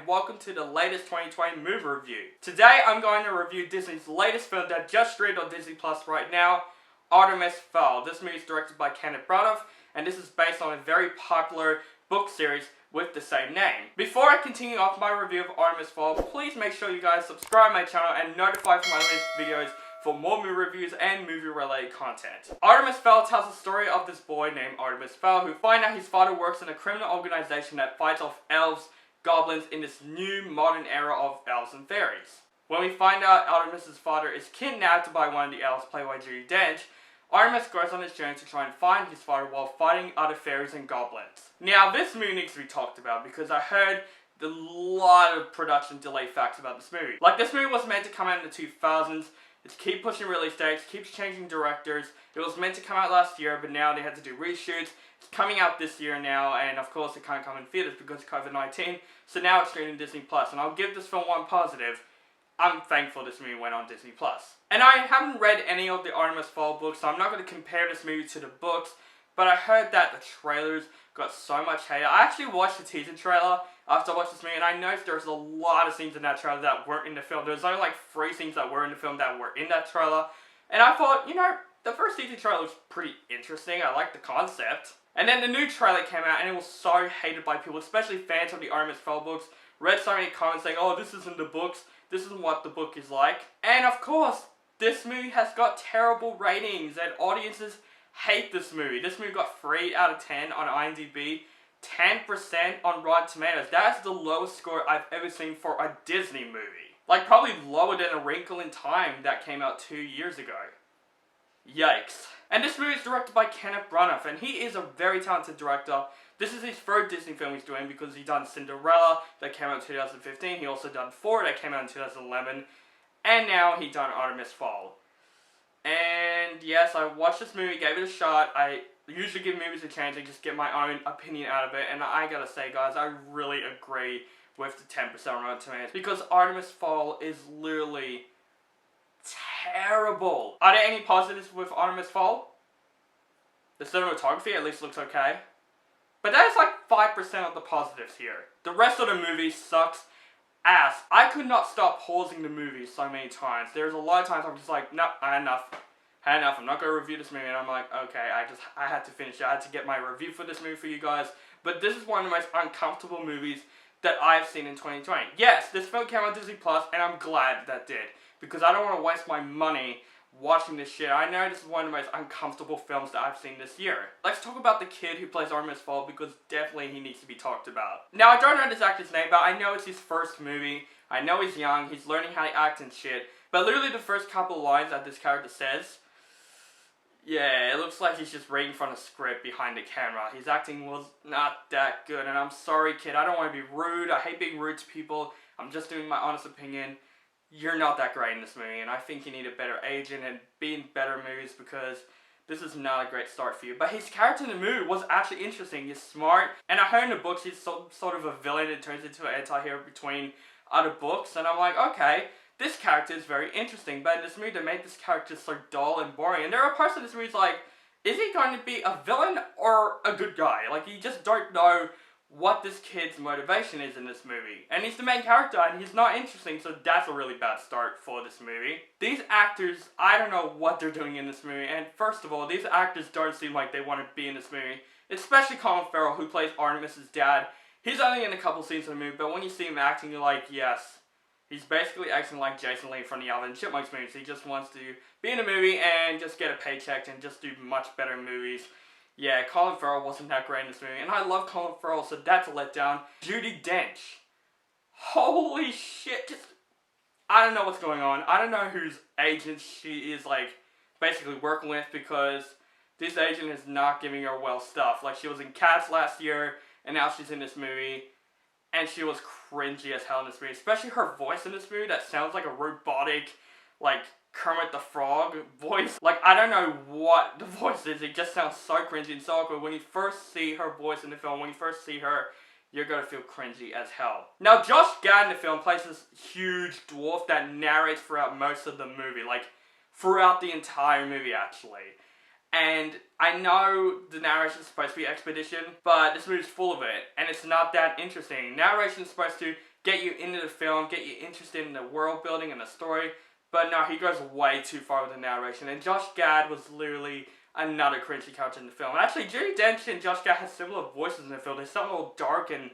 and welcome to the latest 2020 movie review. Today I'm going to review Disney's latest film that just streamed on Disney Plus right now, Artemis Fowl. This movie is directed by Kenneth Branagh, and this is based on a very popular book series with the same name. Before I continue off my review of Artemis Fowl, please make sure you guys subscribe to my channel and notify for my latest videos for more movie reviews and movie-related content. Artemis Fowl tells the story of this boy named Artemis Fowl who finds out his father works in a criminal organization that fights off elves, goblins in this new modern era of elves and fairies. When we find out Artemis' father is kidnapped by one of the elves played by Judi Dench, Artemis goes on his journey to try and find his father while fighting other fairies and goblins. Now this movie needs to be talked about because I heard a lot of production delay facts about this movie. Like, this movie was meant to come out in the 2000s, it's keep pushing release dates, keeps changing directors. It was meant to come out last year, but now they had to do reshoots. It's coming out this year now, and of course it can't come in theaters because of COVID-19. So now it's streaming Disney Plus, and I'll give this film one positive. I'm thankful this movie went on Disney Plus. And I haven't read any of the Artemis Fowl books, so I'm not going to compare this movie to the books. But I heard that the trailers got so much hate. I actually watched the teaser trailer after I watched this movie, and I noticed there's a lot of scenes in that trailer that weren't in the film. There's only like 3 scenes that were in the film that were in that trailer. And I thought, you know, the first teaser trailer was pretty interesting. I liked the concept. And then the new trailer came out, and it was so hated by people, especially fans of the Artemis Fowl books. Read so many comments saying, oh, this isn't the books. This isn't what the book is like. And of course, this movie has got terrible ratings, and audiences hate this movie. This movie got 3 out of 10 on IMDb, 10% on Rotten Tomatoes. That's the lowest score I've ever seen for a Disney movie. Like, probably lower than A Wrinkle in Time that came out 2 years ago. Yikes. And this movie is directed by Kenneth Branagh, and he is a very talented director. This is his third Disney film he's doing because he done Cinderella that came out in 2015. He also done 4 that came out in 2011. And now he done Artemis Fowl. And yes, I watched this movie, gave it a shot. I usually give movies a chance and just get my own opinion out of it. And I gotta say, guys, I really agree with the 10% on Rotten Tomatoes because Artemis Fowl is literally terrible. Are there any positives with Artemis Fowl? The cinematography at least looks okay. But that is like 5% of the positives here. The rest of the movie sucks ass. I could not stop pausing the movie so many times. There's a lot of times I'm just like, no, I had enough. I'm not going to review this movie. And I'm like, okay, I had to finish it. I had to get my review for this movie for you guys. But this is one of the most uncomfortable movies that I've seen in 2020. Yes, this film came on Disney Plus, and I'm glad that did. Because I don't want to waste my money watching this shit. I know this is one of the most uncomfortable films that I've seen this year. Let's talk about the kid who plays Artemis Fowl because definitely he needs to be talked about. Now, I don't know this actor's name, but I know it's his first movie. I know he's young, he's learning how to act and shit. But literally the first couple of lines that this character says, yeah, it looks like he's just reading from a script behind the camera. His acting was not that good, and I'm sorry, kid. I don't want to be rude. I hate being rude to people. I'm just doing my honest opinion. You're not that great in this movie, and I think you need a better agent and be in better movies because this is not a great start for you. But his character in the movie was actually interesting. He's smart, and I heard in the books he's sort of a villain and turns into an anti-hero between other books, and I'm like, okay, this character is very interesting. But in this movie, they made this character so dull and boring, and there are parts of this movie like, is he going to be a villain or a good guy? Like, you just don't know what this kid's motivation is in this movie. And he's the main character, and he's not interesting, so that's a really bad start for this movie. These actors, I don't know what they're doing in this movie, and first of all, these actors don't seem like they want to be in this movie. Especially Colin Farrell, who plays Artemis' dad. He's only in a couple scenes in the movie, but when you see him acting, you're like, yes. He's basically acting like Jason Lee from the Alvin and Chipmunks movies. He just wants to be in a movie and just get a paycheck and just do much better movies. Yeah, Colin Farrell wasn't that great in this movie, and I love Colin Farrell, so that's a letdown. Judi Dench. Holy shit, I don't know what's going on. I don't know whose agent she is, like, basically working with, because this agent is not giving her well stuff. Like, she was in Cats last year, and now she's in this movie, and she was cringy as hell in this movie. Especially her voice in this movie that sounds like a robotic, like, Kermit the Frog voice. Like, I don't know what the voice is. It just sounds so cringy and so awkward. When you first see her voice in the film, when you first see her, you're gonna feel cringy as hell. Now, Josh Gad in the film plays this huge dwarf that narrates throughout most of the movie. Like, throughout the entire movie, actually. And I know the narration is supposed to be expedition, but this movie's full of it, and it's not that interesting. Narration is supposed to get you into the film, get you interested in the world building and the story. But no, he goes way too far with the narration. And Josh Gad was literally another cringy character in the film. And actually, Judi Dench and Josh Gad have similar voices in the film. They sound all dark and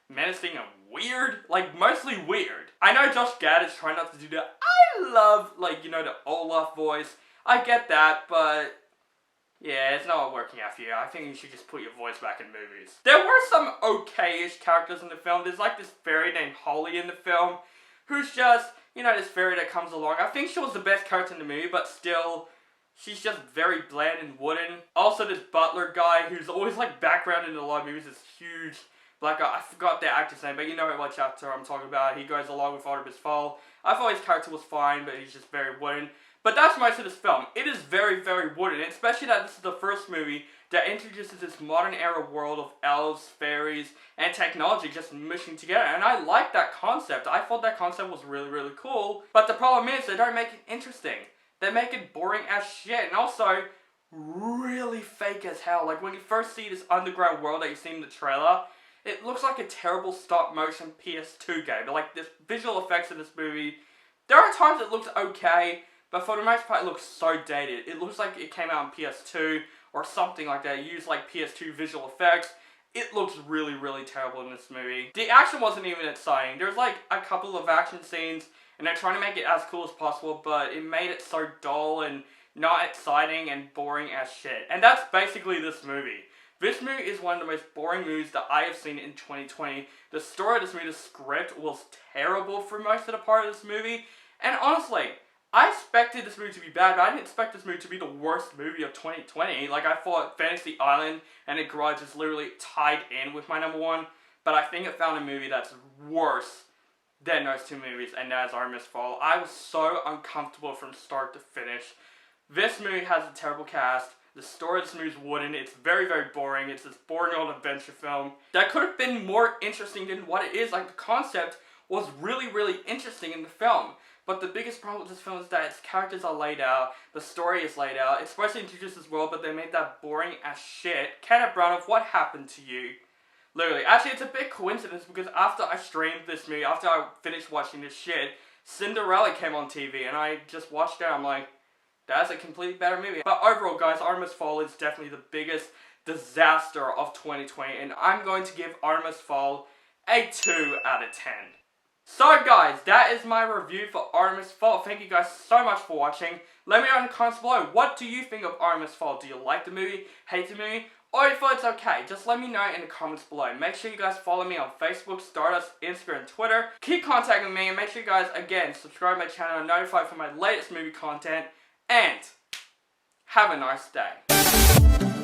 menacing and weird. Like, mostly weird. I know Josh Gad is trying not to do that. I love, like, you know, the Olaf voice. I get that, but yeah, it's not working out for you. I think you should just put your voice back in movies. There were some okay-ish characters in the film. There's like this fairy named Holly in the film, who's just, you know, this fairy that comes along. I think she was the best character in the movie, but still, she's just very bland and wooden. Also, this butler guy who's always like background in a lot of movies, this huge black guy. I forgot the actor's name, but you know what actor I'm talking about. He goes along with Artemis Fowl. I thought his character was fine, but he's just very wooden. But that's most of this film. It is very, very wooden, especially that this is the first movie that introduces this modern era world of elves, fairies, and technology just mushing together. And I like that concept. I thought that concept was really, really cool. But the problem is they don't make it interesting. They make it boring as shit. And also, really fake as hell. Like, when you first see this underground world that you see in the trailer, it looks like a terrible stop-motion PS2 game. But, like, the visual effects in this movie, there are times it looks okay, but for the most part, it looks so dated. It looks like it came out on PS2 or something like that. It used like PS2 visual effects. It looks really, really terrible in this movie. The action wasn't even exciting. There's like a couple of action scenes, and they're trying to make it as cool as possible, but it made it so dull and not exciting and boring as shit. And that's basically this movie. This movie is one of the most boring movies that I have seen in 2020. The story of this movie, the script, was terrible for most of the part of this movie. And honestly, I expected this movie to be bad, but I didn't expect this movie to be the worst movie of 2020. Like, I thought Fantasy Island and The Grudge is literally tied in with my number one, but I think it found a movie that's worse than those two movies, and that is Artemis Fowl. I was so uncomfortable from start to finish. This movie has a terrible cast. The story of this movie is wooden. It's very, very boring. It's this boring old adventure film that could have been more interesting than what it is. Like, the concept was really, really interesting in the film. But the biggest problem with this film is that its characters are laid out, the story is laid out, it's supposed to introduce this world, but they made that boring as shit. Kenneth Branagh, what happened to you? Literally. Actually, it's a big coincidence because after I streamed this movie, after I finished watching this shit, Cinderella came on TV, and I just watched it, I'm like, that's a completely better movie. But overall, guys, Artemis Fowl is definitely the biggest disaster of 2020, and I'm going to give Artemis Fowl a 2 out of 10. So guys, that is my review for Artemis Fowl. Thank you guys so much for watching. Let me know in the comments below, what do you think of Artemis Fowl? Do you like the movie, hate the movie, or you thought it's okay? Just let me know in the comments below. Make sure you guys follow me on Facebook, Stardust, Instagram, and Twitter. Keep contacting me, and make sure you guys, again, subscribe to my channel and notified for my latest movie content. And have a nice day.